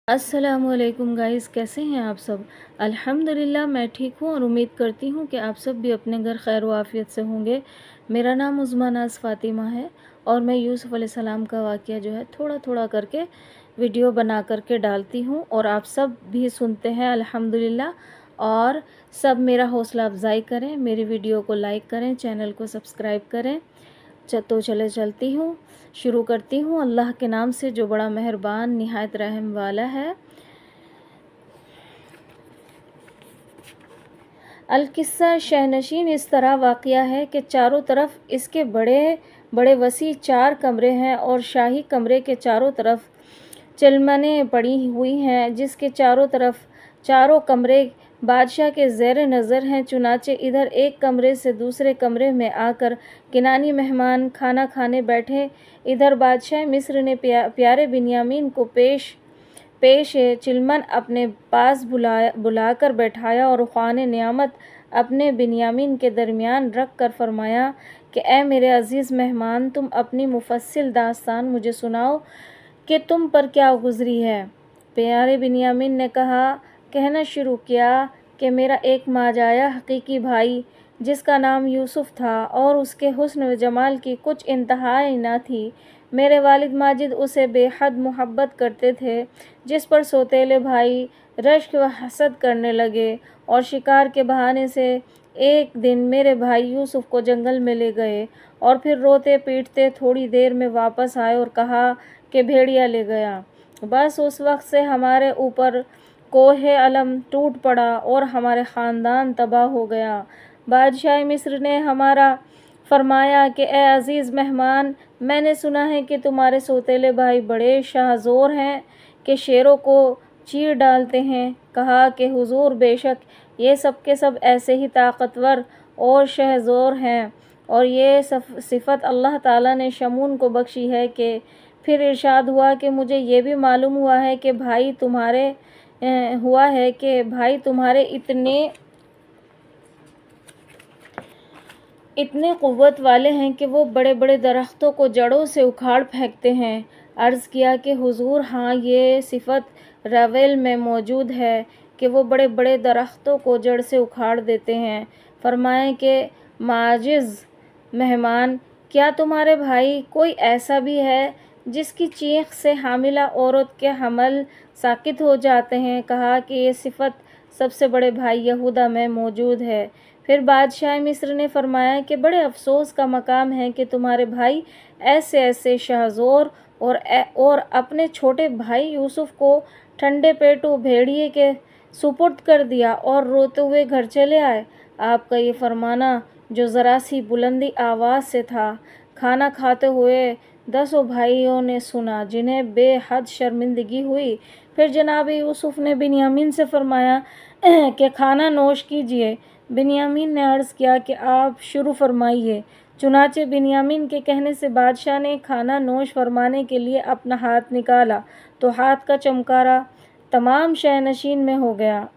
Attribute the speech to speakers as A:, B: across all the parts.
A: अस्सलाम वालेकुम गाइस, कैसे हैं आप सब। अल्हम्दुलिल्लाह मैं ठीक हूँ और उम्मीद करती हूँ कि आप सब भी अपने घर खैर व आफियत से होंगे। मेरा नाम उज़्मा नाज़ फ़ातिमा है और मैं यूसुफ़ अलैहिस्सलाम का वाक़या जो है थोड़ा थोड़ा करके वीडियो बना करके डालती हूँ और आप सब भी सुनते हैं अल्हम्दुलिल्लाह। और सब मेरा हौसला अफजाई करें, मेरी वीडियो को लाइक करें, चैनल को सब्सक्राइब करें। तो चलती हूँ, शुरू करती हूँ अल्लाह के नाम से जो बड़ा मेहरबान निहायत रहम वाला है। अलकिस्सा शहनशीन इस तरह वाक़या है कि चारों तरफ इसके बड़े बड़े वसी 4 कमरे हैं और शाही कमरे के चारों तरफ चिलमने पड़ी हुई हैं, जिसके चारों तरफ चारों कमरे बादशाह के ज़ेर नज़र हैं। चुनाचे इधर एक कमरे से दूसरे कमरे में आकर किनानी मेहमान खाना खाने बैठे। इधर बादशाह मिस्र ने प्यारे बिन्यामीन को पेश चिलमन अपने पास बुलाकर बैठाया और ख़्वाने नियामत अपने बिन्यामीन के दरमियान रख कर फरमाया कि ए मेरे अज़ीज़ मेहमान, तुम अपनी मुफस्सिल दास्तान मुझे सुनाओ कि तुम पर क्या गुज़री है। प्यारे बिन्यामीन ने कहना शुरू किया कि मेरा एक माजाया हकीकी भाई जिसका नाम यूसुफ़ था और उसके हुस्न व जमाल की कुछ इंतहा न थी। मेरे वालिद माजिद उसे बेहद मोहब्बत करते थे, जिस पर सौतेले भाई रश्क व हसद करने लगे और शिकार के बहाने से एक दिन मेरे भाई यूसुफ़ को जंगल में ले गए और फिर रोते पीटते थोड़ी देर में वापस आए और कहा कि भेड़िया ले गया। बस उस वक्त से हमारे ऊपर कोहे अलम टूट पड़ा और हमारे ख़ानदान तबाह हो गया। बादशाह मिस्र ने हमारा फरमाया कि ए अज़ीज़ मेहमान, मैंने सुना है कि तुम्हारे सौतेले भाई बड़े शाहज़ोर हैं कि शेरों को चीर डालते हैं। कहा कि हुजूर, बेशक ये सब के सब ऐसे ही ताकतवर और शाहज़ोर हैं और ये सिफ़त अल्लाह ताला ने शमून को बख्शी है। कि फिर इरशाद हुआ कि मुझे ये भी मालूम हुआ है कि भाई तुम्हारे इतने क़ुव्वत वाले हैं कि वो बड़े बड़े दरख्तों को जड़ों से उखाड़ फेंकते हैं। अर्ज़ किया कि हुजूर, हाँ, ये सिफ़त रवेल में मौजूद है कि वो बड़े बड़े दरख्तों को जड़ से उखाड़ देते हैं। फरमाएं कि माजिज़ मेहमान, क्या तुम्हारे भाई कोई ऐसा भी है जिसकी चीख से हामिला औरत के हमल साकित हो जाते हैं। कहा कि ये सिफ़त सबसे बड़े भाई यहूदा में मौजूद है। फिर बादशाह मिस्र ने फरमाया कि बड़े अफसोस का मकाम है कि तुम्हारे भाई ऐसे शाहज़ोर और अपने छोटे भाई यूसुफ़ को ठंडे पेटू भेड़िए के सुपुर्द कर दिया और रोते हुए घर चले आए। आपका ये फरमाना जो ज़रा सी बुलंदी आवाज़ से था, खाना खाते हुए 10 भाइयों ने सुना, जिन्हें बेहद शर्मिंदगी हुई। फिर जनाब यूसुफ़ ने बिन्यामीन से फरमाया कि खाना नोश कीजिए। बिन्यामीन ने अर्ज़ किया कि आप शुरू फरमाइए। चुनाचे बिन्यामीन के कहने से बादशाह ने खाना नोश फरमाने के लिए अपना हाथ निकाला तो हाथ का चमकारा तमाम शहनशीन में हो गया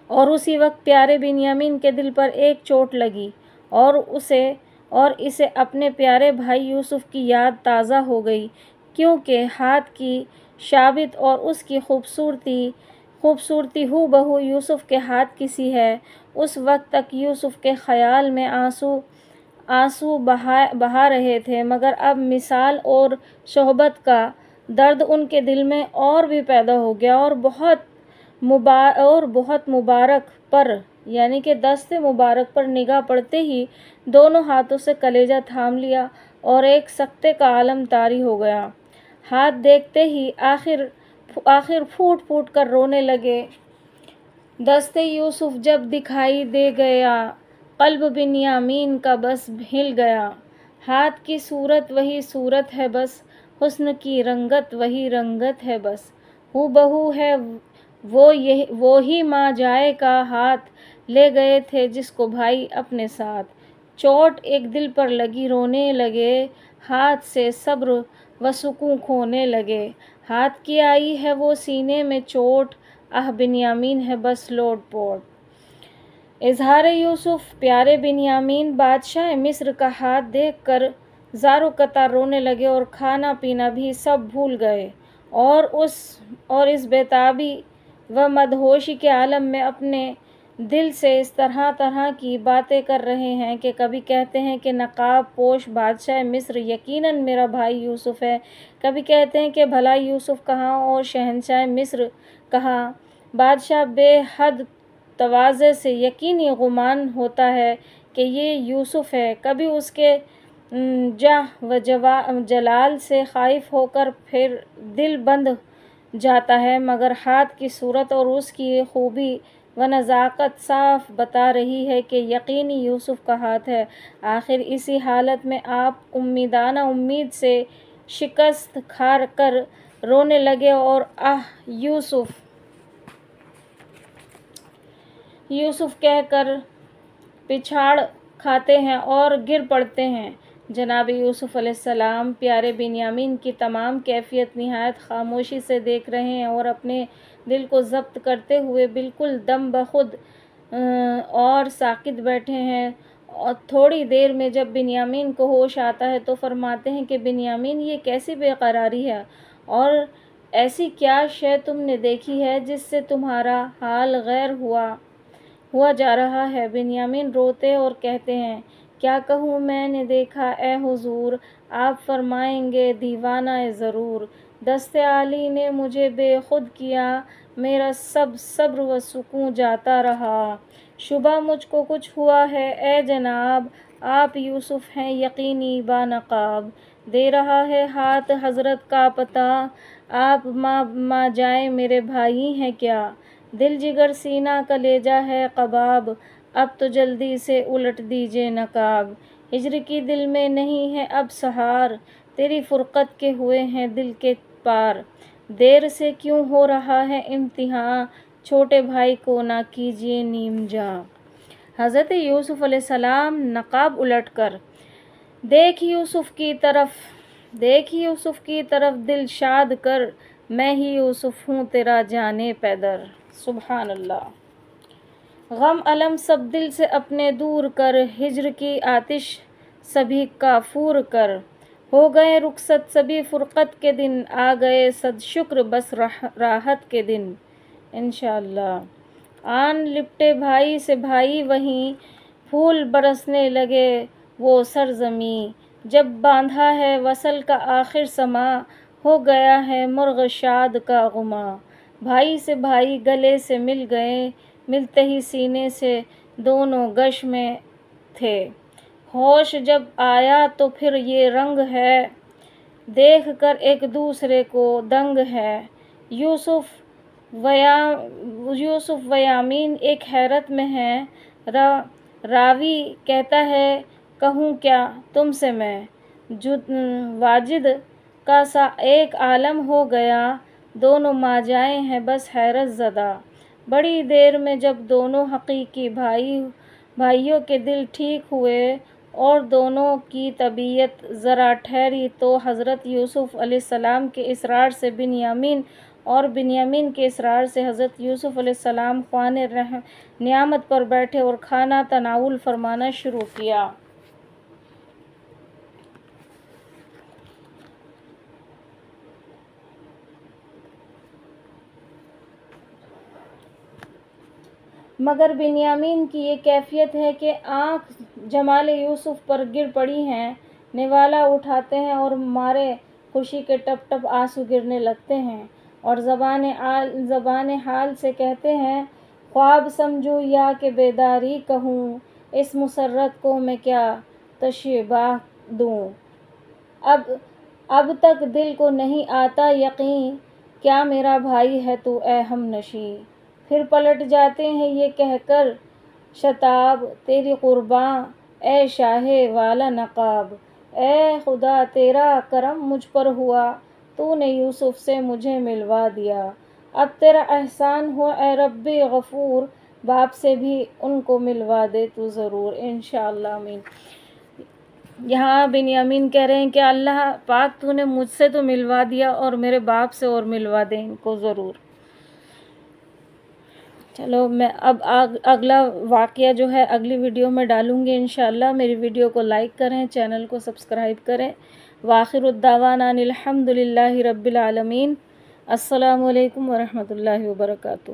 A: और उसी वक्त प्यारे बिन्यामीन के दिल पर एक चोट लगी और इसे अपने प्यारे भाई यूसुफ़ की याद ताज़ा हो गई, क्योंकि हाथ की शाबित और उसकी खूबसूरती हूबहू यूसुफ़ के हाथ की सी है। उस वक्त तक यूसुफ़ के ख़याल में आंसू बहा रहे थे, मगर अब मिसाल और सोहबत का दर्द उनके दिल में और भी पैदा हो गया और बहुत मुबारक पर यानी कि दस्ते मुबारक पर निगाह पड़ते ही दोनों हाथों से कलेजा थाम लिया और एक सकते का आलम तारी हो गया। हाथ देखते ही आखिर फूट फूट कर रोने लगे। दस्ते यूसुफ़ जब दिखाई दे गया, क़ल्ब बिन्यामीन का बस हिल गया। हाथ की सूरत वही सूरत है बस, हुस्न की रंगत वही रंगत है बस, हूबहू है वो ही माँ जाए का हाथ ले गए थे जिसको भाई अपने साथ। चोट एक दिल पर लगी, रोने लगे, हाथ से सब्र व सुकून खोने लगे। हाथ की आई है वो सीने में चोट, आह बिन्यामीन है बस लोट पोट। इजहार यूसुफ़ प्यारे बिन्यामीन बादशाह मिस्र का हाथ देखकर ज़ारो कतार रोने लगे और खाना पीना भी सब भूल गए اور اس بیتابی و مدہوشی کے عالم میں اپنے دل سے اس طرح کی باتیں کر رہے ہیں کہ کبھی کہتے ہیں کہ نقاب پوش بادشاہ مصر یقیناً میرا بھائی یوسف ہے، کبھی کہتے ہیں کہ بھلا یوسف کہاں اور شہنشاہ مصر کہاں۔ بادشاہ بے حد تواضع سے یقینی گمان ہوتا ہے کہ یہ یوسف ہے، کبھی اس کے جاہ و جلال سے خائف ہو کر پھر دل بند جاتا ہے، مگر ہاتھ کی صورت اور اس کی خوبی و نزاکت صاف بتا رہی ہے کہ یقینی یوسف کا ہاتھ ہے۔ آخر اسی حالت میں آپ امیدانہ امید سے شکست کھا کر رونے لگے اور یوسف کہہ کر پچھاڑ کھاتے ہیں اور گر پڑتے ہیں۔ جناب یوسف علیہ السلام پیارے بنیامین کی تمام کیفیت نہایت خاموشی سے دیکھ رہے ہیں اور اپنے دل کو ضبط کرتے ہوئے بالکل دم بخود اور ساکت بیٹھے ہیں۔ اور تھوڑی دیر میں جب بنیامین کو ہوش آتا ہے تو فرماتے ہیں کہ بنیامین، یہ کیسی بے قراری ہے اور ایسی کیا شے تم نے دیکھی ہے جس سے تمہارا حال غیر ہوا جا رہا ہے؟ بنیامین روتے اور کہتے ہیں، کیا کہوں میں نے دیکھا اے حضور، آپ فرمائیں گے دیوانہ ضرور، دست عالی نے مجھے بے خود کیا، میرا سب صبر و سکون جاتا رہا، شبہ مجھ کو کچھ ہوا ہے اے جناب، آپ یوسف ہیں یقینی با نقاب، دے رہا ہے ہاتھ حضرت کا پتہ، آپ ماں جائے میرے بھائی ہیں کیا، دل جگر سینہ کلیجہ ہے کباب، اب تو جلدی سے الٹ دیجئے نقاب، ہجر کی دل میں نہیں ہے اب سہار، تیری فرقت کے ہوئے ہیں دل کے پار، دیر سے کیوں ہو رہا ہے امتحان، چھوٹے بھائی کو نہ کیجئے نیم جاں۔ حضرت یوسف علیہ السلام نقاب الٹ کر دیکھ یوسف کی طرف دل شاد کر، میں ہی یوسف ہوں تیرا جانے پیدر، سبحان اللہ۔ غم الم سب دل سے اپنے دور کر، ہجر کی آتش سبھی کافور کر، ہو گئے رخصت سبھی فرقت کے دن، آ گئے صد شکر بس راحت کے دن، انشاءاللہ۔ آن لپٹے بھائی سے بھائی وہیں، پھول برسنے لگے وہ سرزمیں، جب باندھا ہے وصل کا آخر سما، ہو گیا ہے مرغ شاد کا غماں، بھائی سے بھائی گلے سے مل گئے، ملتے ہی سینے سے دونوں گش میں تھے، ہوش جب آیا تو پھر یہ رنگ ہے، دیکھ کر ایک دوسرے کو دنگ ہے، یوسف و یامین ایک حیرت میں ہیں، راوی کہتا ہے کہوں کیا تم سے میں، واجد کا سا ایک عالم ہو گیا، دونوں ماجائیں ہیں بس حیرت زدہ، بڑی دیر میں جب دونوں حقیقی بھائیوں کے دل ٹھیک ہوئے اور دونوں کی طبیعت ذرا ٹھہری تو حضرت یوسف علیہ السلام کے اصرار سے بنیامین اور بنیامین کے اصرار سے حضرت یوسف علیہ السلام خوان نعمت پر بیٹھے اور کھانا تناول فرمانا شروع کیا۔ مگر بنیامین کی یہ کیفیت ہے کہ آنکھ جمال یوسف پر گر پڑی ہیں، نوالہ اٹھاتے ہیں اور مارے خوشی کے ٹپ ٹپ آنسو گرنے لگتے ہیں اور زبان حال سے کہتے ہیں، خواب سمجھوں یا کہ بیداری کہوں، اس مسرت کو میں کیا تشبیہ دوں، اب تک دل کو نہیں آتا یقین، کیا میرا بھائی ہے تو اے ہم نشیں، پھر پلٹ جاتے ہیں یہ کہہ کر شتاب، تیری قرباں اے شاہ والا نقاب، اے خدا تیرا کرم مجھ پر ہوا، تو نے یوسف سے مجھے ملوا دیا، اب تیرا احسان ہو اے رب غفور، باپ سے بھی ان کو ملوا دے تو ضرور، انشاءاللہ آمین۔ یہاں بنیامین کہہ رہے ہیں کہ اللہ پاک تو نے مجھ سے تو ملوا دیا اور میرے باپ سے اور ملوا دے ان کو ضرور۔ چلو میں اب اگلا واقعہ جو ہے اگلی ویڈیو میں ڈالوں گی انشاءاللہ، میری ویڈیو کو لائک کریں، چینل کو سبسکرائب کریں، وآخر الدعوانا ان الحمد للہ رب العالمین۔ السلام علیکم ورحمۃ اللہ وبرکاتہ۔